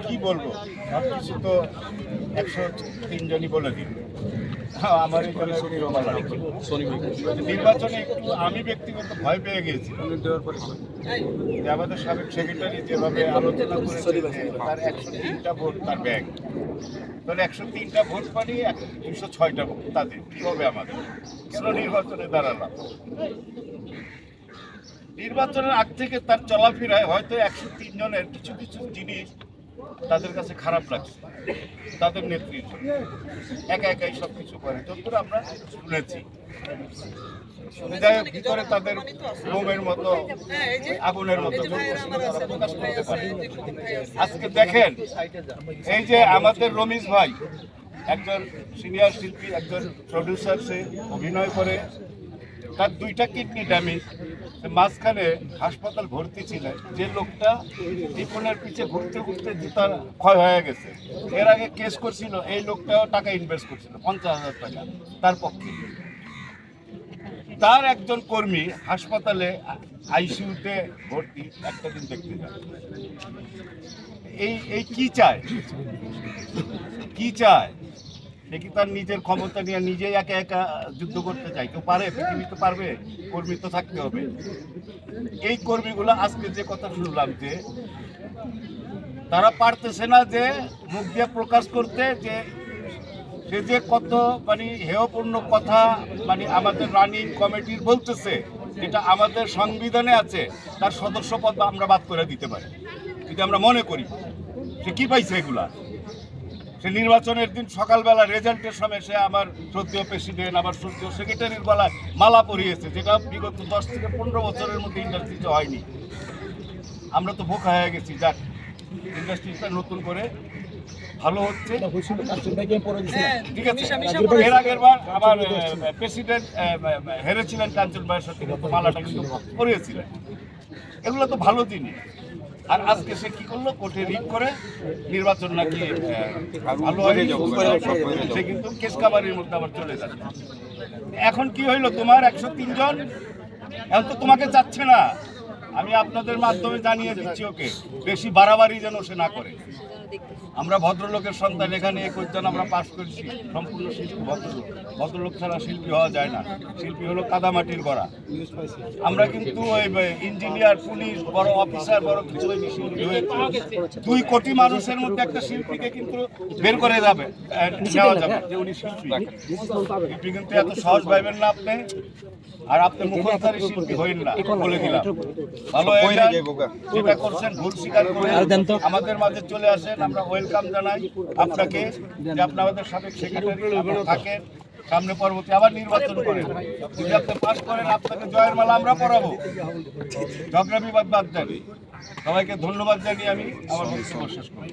কি বলবো, সব কিছু তো 103 জনই বলে দিল। আমার নির্বাচনে একটু আমি ব্যক্তিগত ভয় পেয়ে গিয়েছি যে আমাদের সাবেক সেক্রেটারি যেভাবে আলোচনা করেছে তার 103টা ভোট তার ব্যাগ, তাহলে 103টা ভোট পানি 206টা ভোট তাদের কি হবে আমাদের, কেন নির্বাচনে দাঁড়ালাম? নির্বাচনের আগ থেকে তার চলাফেরায় হয়তো 103 জনের কিছু কিছু জিনিস তাদের কাছে খারাপ লাগছে, তাদের নেতৃত্ব একা একাই সব কিছু করে যতদূর আমরা শুনেছি। হৃদয়ের ভিতরে তাদের মোমের মতো আগুনের মতো তারা প্রকাশ করতে পারে। আজকে দেখেন, এই যে আমাদের রমিজ ভাই একজন সিনিয়র শিল্পী, একজন প্রডিউসার, সে অভিনয় করে, তার 2টা কিডনি ড্যামেজ, মাঝখানে হাসপাতাল ভর্তি ছিলেন। যে লোকটা টিফনের পিছিয়ে ঘুরতে ঘুরতে জুতার ক্ষয় হয়ে গেছে, এর আগে কেস করছিল, এই লোকটাও টাকা ইনভেস্ট করছিল 50,000 টাকা তার পক্ষে। তার একজন কর্মী হাসপাতালে আইসিইউতে ভর্তি, একটা দিন দেখতে যায়। এই কি চায়, কি চায়? সে কি তার নিজের ক্ষমতা নিয়ে নিজেই একা একা যুদ্ধ করতে চায়? কেউ পারে? পৃথিবীতে পারবে? কর্মী তো থাকতে হবে। এই কর্মীগুলো আজকে যে কথা শুনলাম যে তারা পারতেছে না যে মুখ দিয়ে প্রকাশ করতে, যে সে যে কত হেয়পূর্ণ কথা আমাদের রানিং কমিটির বলতেছে, যেটা আমাদের সংবিধানে আছে, তার সদস্য পদ আমরা বাদ করে দিতে পারি যদি আমরা মনে করি। সে কি পাইছে এগুলা? সে নির্বাচনের দিন সকালবেলা রেজাল্টের সময় সে আমার শ্রদ্ধেয় প্রেসিডেন্ট, আমার শ্রদ্ধেয় সেক্রেটারির গলায় মালা পরিয়েছে, যেটা বিগত 10 থেকে 15 বছরের মধ্যে ইন্ডাস্ট্রিতে হয়নি। আমরা তো বোকা হয়ে গেছি। যাক, ইন্ডাস্ট্রিটা নতুন করে ভালো হচ্ছে, ঠিক আছে। এর আগের বার আমার প্রেসিডেন্ট হেরেছিলেন কাঞ্চন ভাইয়ের সাথে, মালাটা কিন্তু পরিয়েছিলেন। এগুলো তো ভালো জিনিস। আর আজকে সে কি করলো, কোর্টে রিট করে নির্বাচন নাকি ভালো হয়নি, সে কিন্তু কেস কাবারির মধ্যে আবার চলে যাচ্ছে। এখন কি হইলো, তোমার 103 জন এখন তো তোমাকে চাচ্ছে না। আমি আপনাদের মাধ্যমে জানিয়ে দিচ্ছি ওকে বেশি বাড়াবাড়ি যেন সে না করে। আমরা ভদ্রলোকের সন্তান, এখানে 21 জন আমরা পাস করেছি, সম্পূর্ণ শিল্পী ভদ্রলোক। ভদ্রলোক ছাড়া শিল্পী হওয়া যায় না। শিল্পী হলো কাদামাটির গড়া। আমরা কিন্তু ওই ইঞ্জিনিয়ার, পুলিশ, বড় অফিসার, বড় কিছু শিল্পী হয়েছে। 2 কোটি মানুষের মধ্যে একটা শিল্পীকে কিন্তু বের করে যাবে, নেওয়া যাবে যে উনি শিল্পী। শিল্পী কিন্তু এত সহজ ভাবেন না আপনি। আর আপনি মুখোশধারী শিল্পী হইন না, বলে দিলাম। ভালো যেটা করছেন, ভুল স্বীকার করে আমাদের মাঝে চলে আসেন। আমরা ওয়েলকাম জানাই আপনাকে, যে আপনি আমাদের সাবেক সেক্রেটারি থাকেন। সামনে পরবর্তী আবার নির্বাচন করেন, যদি আপনি পাস করেন আপনাকে জয়ের মালা আমরা পরাবো। ঝগড়া বিবাদ বাদ দেন। সবাইকে ধন্যবাদ জানিয়ে আমি আমার বক্তব্য শেষ করি।